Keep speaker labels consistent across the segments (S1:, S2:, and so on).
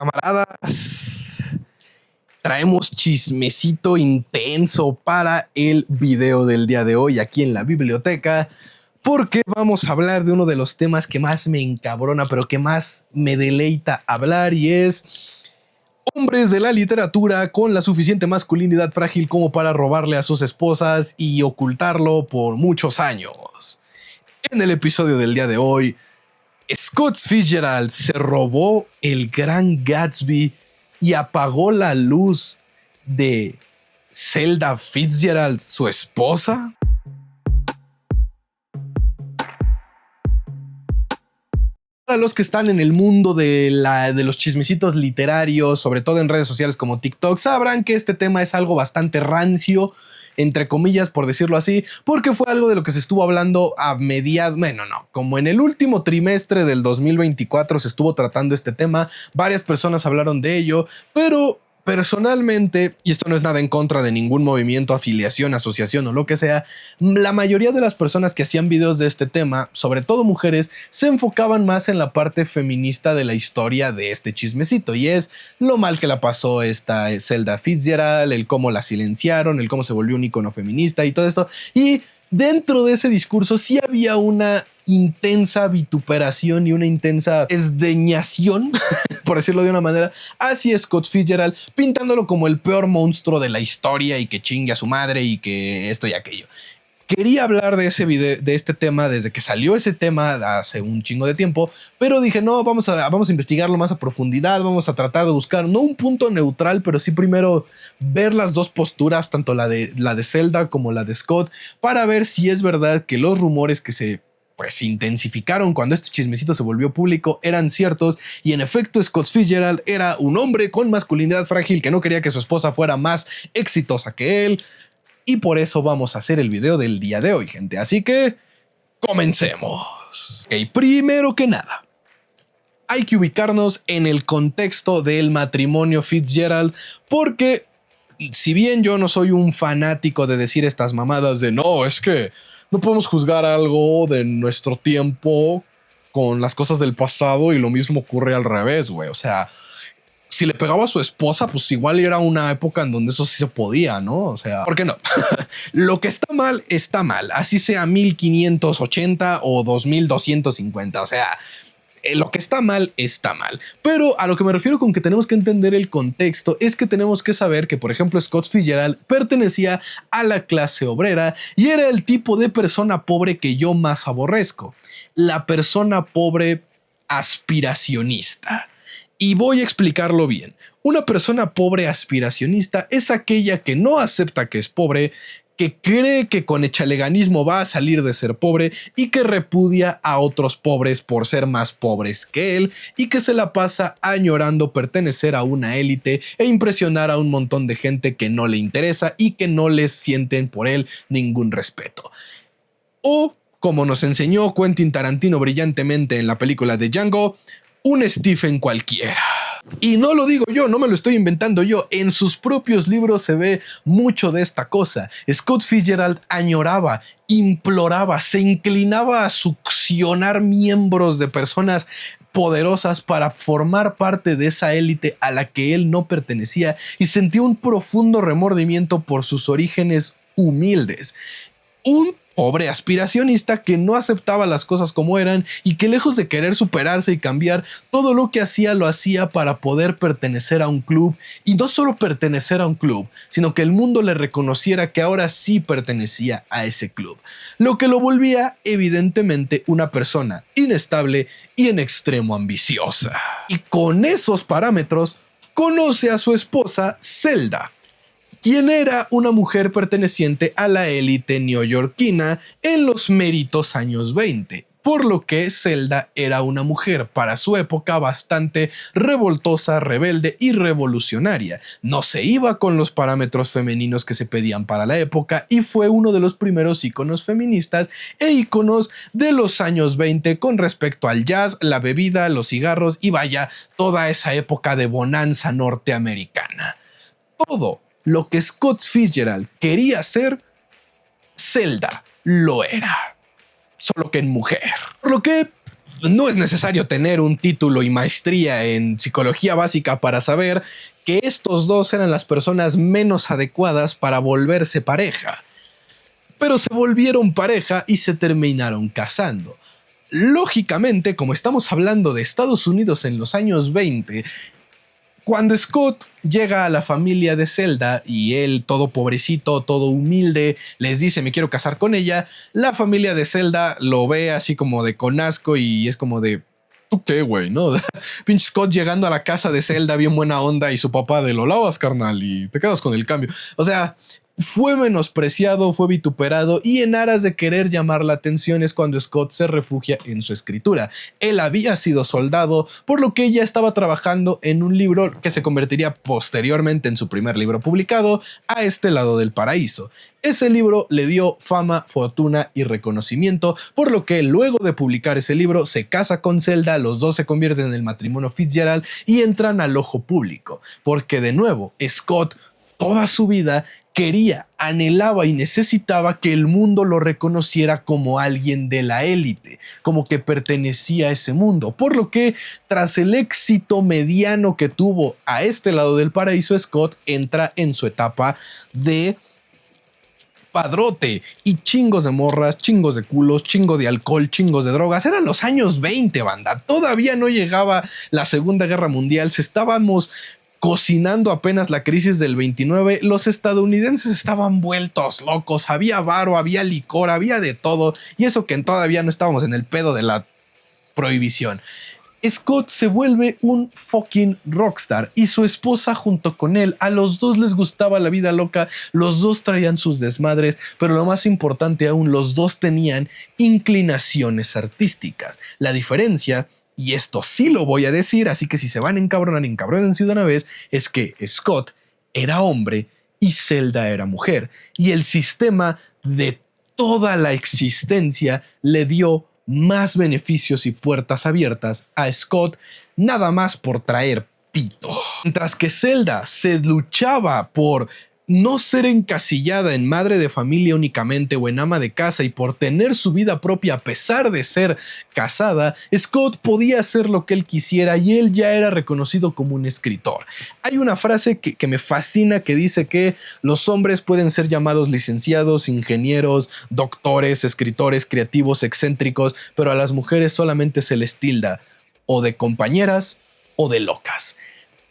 S1: Camaradas, traemos chismecito intenso para el video del día de hoy aquí en la biblioteca, porque vamos a hablar de uno de los temas que más me encabrona, pero que más me deleita hablar, y es hombres de la literatura con la suficiente masculinidad frágil como para robarle a sus esposas y ocultarlo por muchos años. En el episodio del día de hoy, Scott Fitzgerald se robó el Gran Gatsby y apagó la luz de Zelda Fitzgerald, su esposa. Para los que están en el mundo de los chismecitos literarios, sobre todo en redes sociales como TikTok, sabrán que este tema es algo bastante rancio, entre comillas, por decirlo así, porque fue algo de lo que se estuvo hablando a mediados, como en el último trimestre del 2024 se estuvo tratando este tema, varias personas hablaron de ello, pero personalmente, y esto no es nada en contra de ningún movimiento, afiliación, asociación o lo que sea, la mayoría de las personas que hacían videos de este tema, sobre todo mujeres, se enfocaban más en la parte feminista de la historia de este chismecito, y es lo mal que la pasó esta Zelda Fitzgerald, el cómo la silenciaron, el cómo se volvió un icono feminista y todo esto. Y dentro de ese discurso sí había una intensa vituperación y una intensa esdeñación, por decirlo de una manera, hacia Scott Fitzgerald, pintándolo como el peor monstruo de la historia y que chingue a su madre y que esto y aquello. Quería hablar de ese video, de este tema desde que salió ese tema hace un chingo de tiempo, pero dije, no, vamos a investigarlo más a profundidad, vamos a tratar de buscar, no un punto neutral, pero sí primero ver las dos posturas, tanto la de Zelda como la de Scott, para ver si es verdad que los rumores que se intensificaron cuando este chismecito se volvió público eran ciertos, y en efecto Scott Fitzgerald era un hombre con masculinidad frágil que no quería que su esposa fuera más exitosa que él. Y por eso vamos a hacer el video del día de hoy, gente. Así que comencemos. Ok, primero que nada, hay que ubicarnos en el contexto del matrimonio Fitzgerald, porque si bien yo no soy un fanático de decir estas mamadas de no, es que no podemos juzgar algo de nuestro tiempo con las cosas del pasado, y lo mismo ocurre al revés, güey. O sea, si le pegaba a su esposa, pues igual era una época en donde eso sí se podía, ¿no? O sea, ¿por qué no? Lo que está mal, así sea 1580 o 2250, o sea, lo que está mal, está mal. Pero a lo que me refiero con que tenemos que entender el contexto es que tenemos que saber que, por ejemplo, Scott Fitzgerald pertenecía a la clase obrera y era el tipo de persona pobre que yo más aborrezco. La persona pobre aspiracionista. Y voy a explicarlo bien. Una persona pobre aspiracionista es aquella que no acepta que es pobre, que cree que con echaleganismo va a salir de ser pobre y que repudia a otros pobres por ser más pobres que él, y que se la pasa añorando pertenecer a una élite e impresionar a un montón de gente que no le interesa y que no les sienten por él ningún respeto. O, como nos enseñó Quentin Tarantino brillantemente en la película de Django, un Stephen cualquiera. Y no lo digo yo, no me lo estoy inventando yo. En sus propios libros se ve mucho de esta cosa. Scott Fitzgerald añoraba, imploraba, se inclinaba a succionar miembros de personas poderosas para formar parte de esa élite a la que él no pertenecía, y sentía un profundo remordimiento por sus orígenes humildes. Un pobre aspiracionista que no aceptaba las cosas como eran y que, lejos de querer superarse y cambiar, todo lo que hacía lo hacía para poder pertenecer a un club, y no solo pertenecer a un club, sino que el mundo le reconociera que ahora sí pertenecía a ese club, lo que lo volvía evidentemente una persona inestable y en extremo ambiciosa. Y con esos parámetros conoce a su esposa Zelda, quien era una mujer perteneciente a la élite neoyorquina en los meritos años 20, por lo que Zelda era una mujer para su época bastante revoltosa, rebelde y revolucionaria. No se iba con los parámetros femeninos que se pedían para la época, y fue uno de los primeros íconos feministas e íconos de los años 20 con respecto al jazz, la bebida, los cigarros y vaya, toda esa época de bonanza norteamericana. Todo lo que Scott Fitzgerald quería ser, Zelda lo era, solo que en mujer. Por lo que No es necesario tener un título y maestría en psicología básica para saber que estos dos eran las personas menos adecuadas para volverse pareja. Pero se volvieron pareja y se terminaron casando. Lógicamente, como estamos hablando de Estados Unidos en los años 20, cuando Scott llega a la familia de Zelda y él, todo pobrecito, todo humilde, les dice me quiero casar con ella, la familia de Zelda lo ve así como de con asco y es como de ¿tú qué, güey? ¿No? Pinche Scott llegando a la casa de Zelda bien buena onda y su papá de lo lavas, carnal, y te quedas con el cambio. O sea, fue menospreciado, fue vituperado y en aras de querer llamar la atención es cuando Scott se refugia en su escritura. Él había sido soldado, por lo que ella estaba trabajando en un libro que se convertiría posteriormente en su primer libro publicado, A este lado del paraíso. Ese libro le dio fama, fortuna y reconocimiento, por lo que luego de publicar ese libro se casa con Zelda, los dos se convierten en el matrimonio Fitzgerald y entran al ojo público, porque de nuevo Scott toda su vida quería, anhelaba y necesitaba que el mundo lo reconociera como alguien de la élite, como que pertenecía a ese mundo, por lo que tras el éxito mediano que tuvo A este lado del paraíso, Scott entra en su etapa de padrote y chingos de morras, chingos de culos, chingo de alcohol, chingos de drogas. Eran los años 20, banda. Todavía no llegaba la Segunda Guerra Mundial. Estábamos cocinando apenas la crisis del 29. Los estadounidenses estaban vueltos locos. Había varo, había licor, había de todo. Y eso que todavía no estábamos en el pedo de la prohibición. Scott se vuelve un fucking rockstar y su esposa junto con él. A los dos les gustaba la vida loca, los dos traían sus desmadres, pero lo más importante aún, los dos tenían inclinaciones artísticas. La diferencia, y esto sí lo voy a decir, así que si se van a encabronar, encabrónense de una vez, es que Scott era hombre y Zelda era mujer. Y el sistema de toda la existencia le dio más beneficios y puertas abiertas a Scott nada más por traer pito. Mientras que Zelda se luchaba por no ser encasillada en madre de familia únicamente o en ama de casa y por tener su vida propia a pesar de ser casada, Scott podía hacer lo que él quisiera y él ya era reconocido como un escritor. Hay una frase que me fascina que dice que los hombres pueden ser llamados licenciados, ingenieros, doctores, escritores, creativos, excéntricos, pero a las mujeres solamente se les tilda o de compañeras o de locas.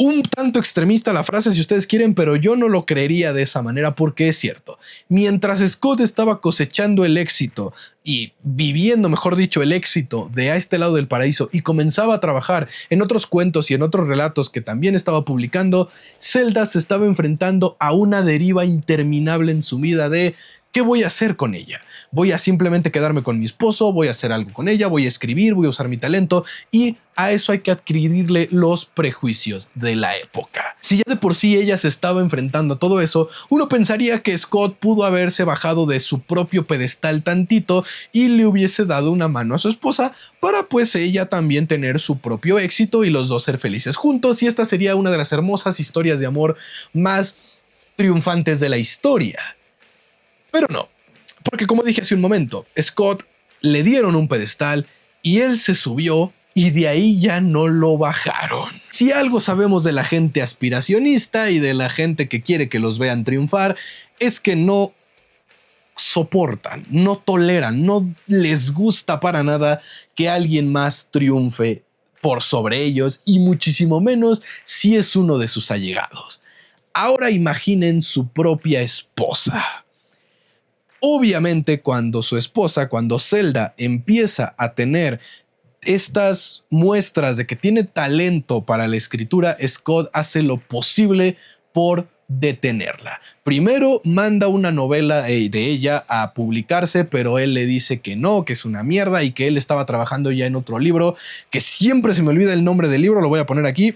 S1: Un tanto extremista la frase si ustedes quieren, pero yo no lo creería de esa manera porque es cierto. Mientras Scott estaba cosechando el éxito y viviendo, mejor dicho, el éxito de A este lado del paraíso y comenzaba a trabajar en otros cuentos y en otros relatos que también estaba publicando, Zelda se estaba enfrentando a una deriva interminable en su vida de ¿qué voy a hacer con ella? Voy a simplemente quedarme con mi esposo, voy a hacer algo con ella, voy a escribir, voy a usar mi talento y a eso hay que adquirirle los prejuicios de la época. Si ya de por sí ella se estaba enfrentando a todo eso, uno pensaría que Scott pudo haberse bajado de su propio pedestal tantito y le hubiese dado una mano a su esposa para pues ella también tener su propio éxito y los dos ser felices juntos y esta sería una de las hermosas historias de amor más triunfantes de la historia. Pero no, porque como dije hace un momento, Scott le dieron un pedestal y él se subió y de ahí ya no lo bajaron. Si algo sabemos de la gente aspiracionista y de la gente que quiere que los vean triunfar, es que no soportan, no toleran, no les gusta para nada que alguien más triunfe por sobre ellos y muchísimo menos si es uno de sus allegados. Ahora imaginen su propia esposa. Obviamente cuando su esposa, cuando Zelda empieza a tener estas muestras de que tiene talento para la escritura, Scott hace lo posible por detenerla. Primero manda una novela de ella a publicarse, pero él le dice que no, que es una mierda y que él estaba trabajando ya en otro libro, que siempre se me olvida el nombre del libro, lo voy a poner aquí,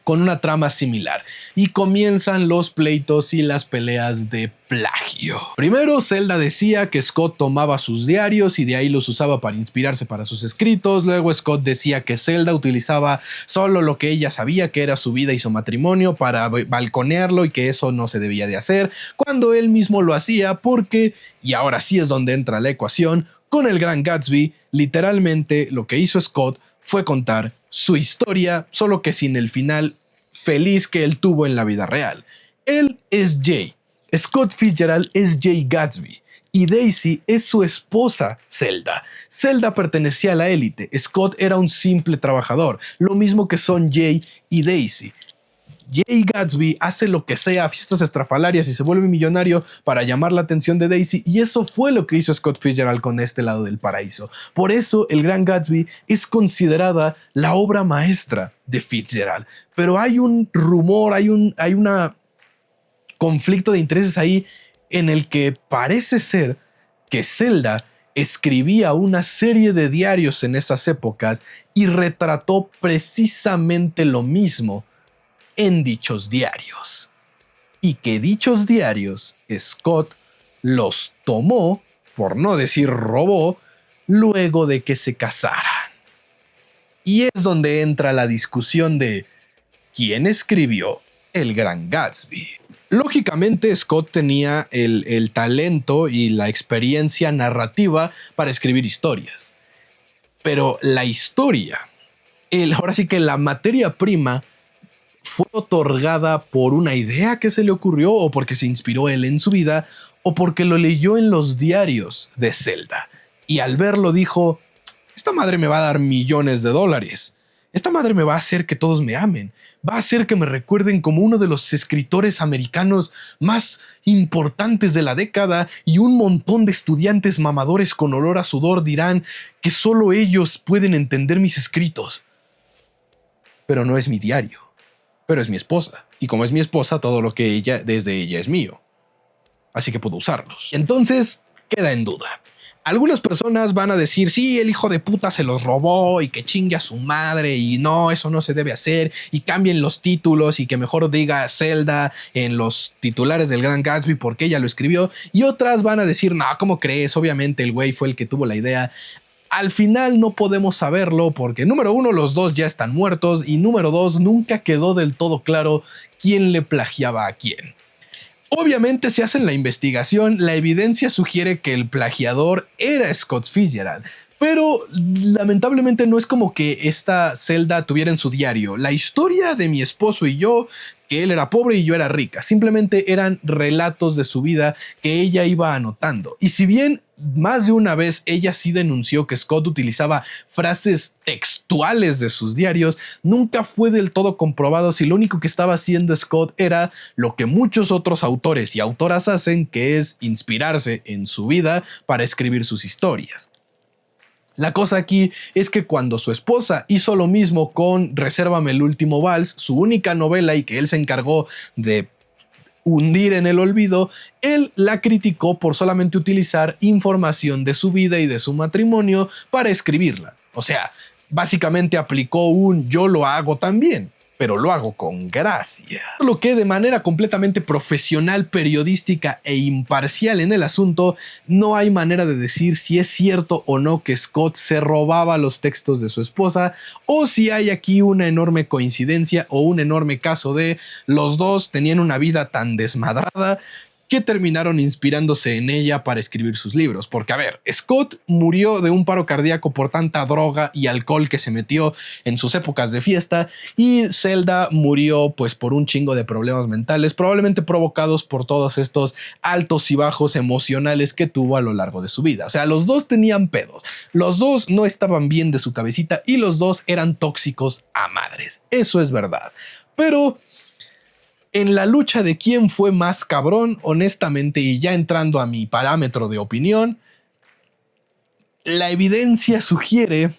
S1: con una trama similar y comienzan los pleitos y las peleas de plagio. Primero, Zelda decía que Scott tomaba sus diarios y de ahí los usaba para inspirarse para sus escritos. Luego Scott decía que Zelda utilizaba solo lo que ella sabía que era su vida y su matrimonio para balconearlo y que eso no se debía de hacer, cuando él mismo lo hacía porque, y ahora sí es donde entra la ecuación, con El Gran Gatsby, Literalmente lo que hizo Scott fue contar su historia, solo que sin el final feliz que él tuvo en la vida real. Él es Jay. Scott Fitzgerald es Jay Gatsby. Y Daisy es su esposa, Zelda. Zelda pertenecía a la élite. Scott era un simple trabajador. Lo mismo que son Jay y Daisy. Jay Gatsby hace lo que sea, fiestas estrafalarias y se vuelve millonario para llamar la atención de Daisy, y eso fue lo que hizo Scott Fitzgerald con este lado del paraíso. Por eso El Gran Gatsby es considerada la obra maestra de Fitzgerald. Pero hay un rumor, hay un conflicto de intereses ahí en el que parece ser que Zelda escribía una serie de diarios en esas épocas y retrató precisamente lo mismo en dichos diarios. Y que dichos diarios Scott los tomó, por no decir robó, luego de que se casaran. Y es donde entra la discusión de ¿quién escribió El Gran Gatsby? Lógicamente, Scott tenía el talento y la experiencia narrativa para escribir historias. Pero la historia, ahora sí que la materia prima, fue otorgada por una idea que se le ocurrió, o porque se inspiró él en su vida, o porque lo leyó en los diarios de Zelda. Y al verlo dijo, esta madre me va a dar millones de dólares. Esta madre me va a hacer que todos me amen. Va a hacer que me recuerden como uno de los escritores americanos más importantes de la década, y un montón de estudiantes mamadores con olor a sudor dirán que solo ellos pueden entender mis escritos. Pero no es mi diario. Pero es mi esposa. Y como es mi esposa, todo lo que desde ella es mío. Así que puedo usarlos. Y entonces queda en duda. Algunas personas van a decir, sí, el hijo de puta se los robó y que chingue a su madre y no, eso no se debe hacer, y cambien los títulos y que mejor diga Zelda en los titulares del Gran Gatsby porque ella lo escribió. Y otras van a decir, no, ¿cómo crees? Obviamente el güey fue el que tuvo la idea. Al final no podemos saberlo porque, número uno, los dos ya están muertos, y número dos, nunca quedó del todo claro quién le plagiaba a quién. Obviamente, si hacen la investigación, la evidencia sugiere que el plagiador era Scott Fitzgerald, pero lamentablemente no es como que esta Zelda tuviera en su diario la historia de mi esposo y yo, que él era pobre y yo era rica. Simplemente eran relatos de su vida que ella iba anotando. Y si bien más de una vez ella sí denunció que Scott utilizaba frases textuales de sus diarios, nunca fue del todo comprobado si lo único que estaba haciendo Scott era lo que muchos otros autores y autoras hacen, que es inspirarse en su vida para escribir sus historias. La cosa aquí es que cuando su esposa hizo lo mismo con Resérvame el último vals, su única novela, y que él se encargó de hundir en el olvido, él la criticó por solamente utilizar información de su vida y de su matrimonio para escribirla. O sea, básicamente aplicó un yo lo hago también, pero lo hago con gracia. Lo que de manera completamente profesional, periodística e imparcial en el asunto, no hay manera de decir si es cierto o no que Scott se robaba los textos de su esposa, o si hay aquí una enorme coincidencia o un enorme caso de los dos tenían una vida tan desmadrada que terminaron inspirándose en ella para escribir sus libros. Porque, a ver, Scott murió de un paro cardíaco por tanta droga y alcohol que se metió en sus épocas de fiesta, y Zelda murió pues por un chingo de problemas mentales, probablemente provocados por todos estos altos y bajos emocionales que tuvo a lo largo de su vida. O sea, los dos tenían pedos, los dos no estaban bien de su cabecita y los dos eran tóxicos a madres. Eso es verdad. Pero en la lucha de quién fue más cabrón, honestamente, y ya entrando a mi parámetro de opinión, la evidencia sugiere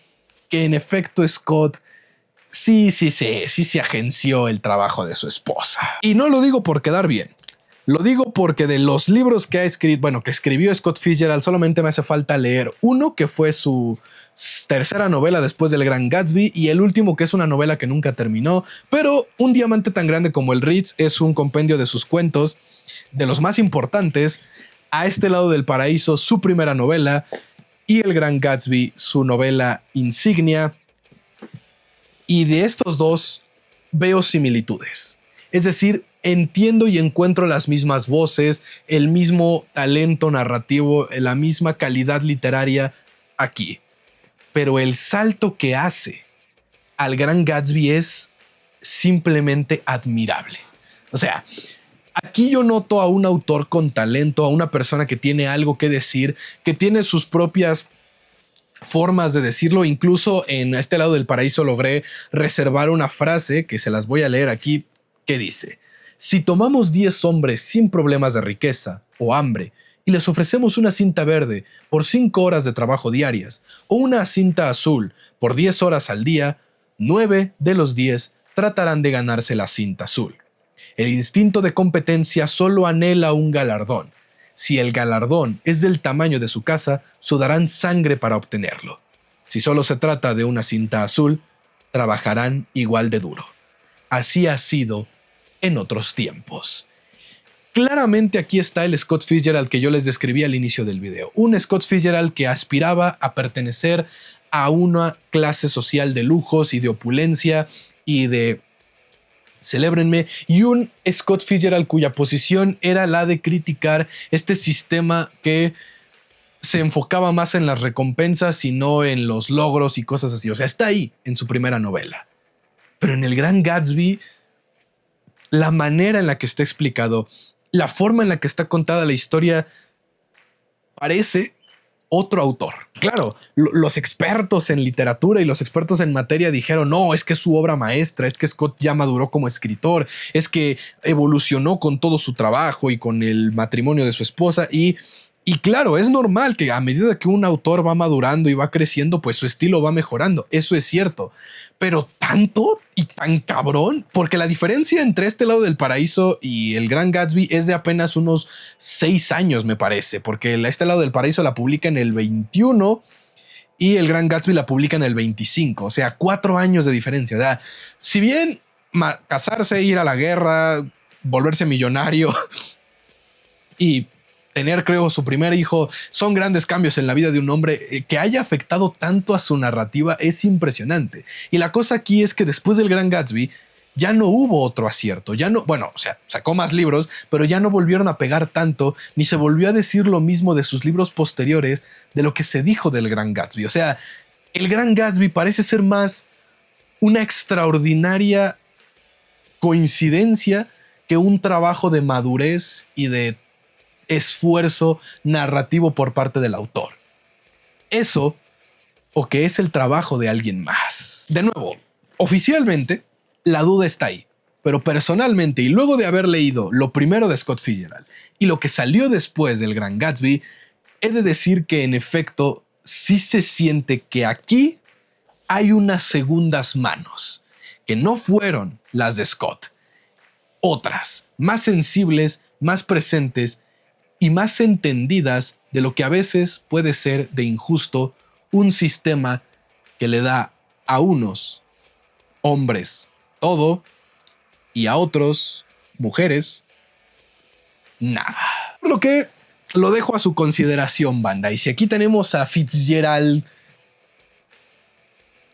S1: que en efecto Scott sí se agenció el trabajo de su esposa. Y no lo digo por quedar bien. Lo digo porque de los libros que ha escrito, bueno, que escribió Scott Fitzgerald, solamente me hace falta leer uno, que fue su tercera novela después del Gran Gatsby, y el último, que es una novela que nunca terminó, pero Un diamante tan grande como el Ritz es un compendio de sus cuentos, de los más importantes. A este lado del paraíso, su primera novela, y El Gran Gatsby, su novela insignia. Y de estos dos veo similitudes. Es decir, entiendo y encuentro las mismas voces, el mismo talento narrativo, la misma calidad literaria aquí. pero el salto que hace al Gran Gatsby es simplemente admirable. O sea, aquí yo noto a un autor con talento, a una persona que tiene algo que decir, que tiene sus propias formas de decirlo. Incluso en Este lado del paraíso logré reservar una frase que se las voy a leer aquí, que dice: si tomamos 10 hombres sin problemas de riqueza o hambre y les ofrecemos una cinta verde por 5 horas de trabajo diarias o una cinta azul por 10 horas al día, 9 de los 10 tratarán de ganarse la cinta azul. El instinto de competencia solo anhela un galardón. Si el galardón es del tamaño de su casa, sudarán sangre para obtenerlo. Si solo se trata de una cinta azul, trabajarán igual de duro. Así ha sido en otros tiempos. Claramente aquí está el Scott Fitzgerald que yo les describí al inicio del video. Un Scott Fitzgerald que aspiraba a pertenecer a una clase social de lujos y de opulencia y de... celébrenme, y un Scott Fitzgerald cuya posición era la de criticar este sistema que se enfocaba más en las recompensas y no en los logros y cosas así. O sea, está ahí en su primera novela. Pero en El Gran Gatsby, la manera en la que está explicado, la forma en la que está contada la historia, parece otro autor. Claro, los expertos en literatura y los expertos en materia dijeron: no, es que es su obra maestra, es que Scott ya maduró como escritor, es que evolucionó con todo su trabajo y con el matrimonio de su esposa. Y claro, es normal que a medida que un autor va madurando y va creciendo, pues su estilo va mejorando. Eso es cierto. Pero tanto y tan cabrón, porque la diferencia entre Este lado del paraíso y El Gran Gatsby es de apenas unos 6 años, me parece, porque Este lado del paraíso la publica en el 21 y El Gran Gatsby la publica en el 25. O sea, 4 años de diferencia. O sea, si bien casarse, ir a la guerra, volverse millonario y tener, creo, su primer hijo son grandes cambios en la vida de un hombre, que haya afectado tanto a su narrativa es impresionante. Y la cosa aquí es que después del Gran Gatsby ya no hubo otro acierto, ya no, bueno, o sea, sacó más libros, pero ya no volvieron a pegar tanto, ni se volvió a decir lo mismo de sus libros posteriores de lo que se dijo del Gran Gatsby. O sea, el Gran Gatsby parece ser más una extraordinaria coincidencia que un trabajo de madurez y de esfuerzo narrativo por parte del autor. Eso, o que es el trabajo de alguien más. De nuevo, oficialmente, la duda está ahí. Pero personalmente, y luego de haber leído lo primero de Scott Fitzgerald y lo que salió después del Gran Gatsby, he de decir que en efecto sí se siente que aquí hay unas segundas manos, que no fueron las de Scott. Otras, más sensibles, más presentes y más entendidas de lo que a veces puede ser de injusto un sistema que le da a unos hombres todo y a otros, mujeres, nada. Por lo que lo dejo a su consideración, banda. Y si aquí tenemos a Fitzgerald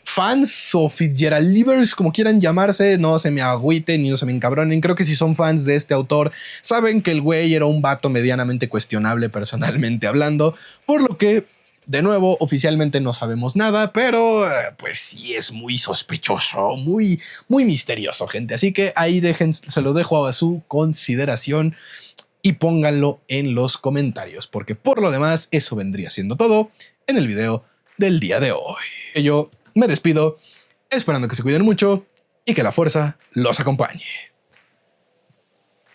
S1: fans o Fitzgerald livers, como quieran llamarse, no se me agüiten ni no se me encabronen. Creo que si son fans de este autor, saben que el güey era un vato medianamente cuestionable personalmente hablando, por lo que, de nuevo, oficialmente no sabemos nada, pero pues sí es muy sospechoso, muy misterioso, gente. Así que ahí se lo dejo a su consideración y pónganlo en los comentarios, porque por lo demás eso vendría siendo todo en el video del día de hoy. Yo me despido, esperando que se cuiden mucho y que la fuerza los acompañe.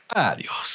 S1: Adiós.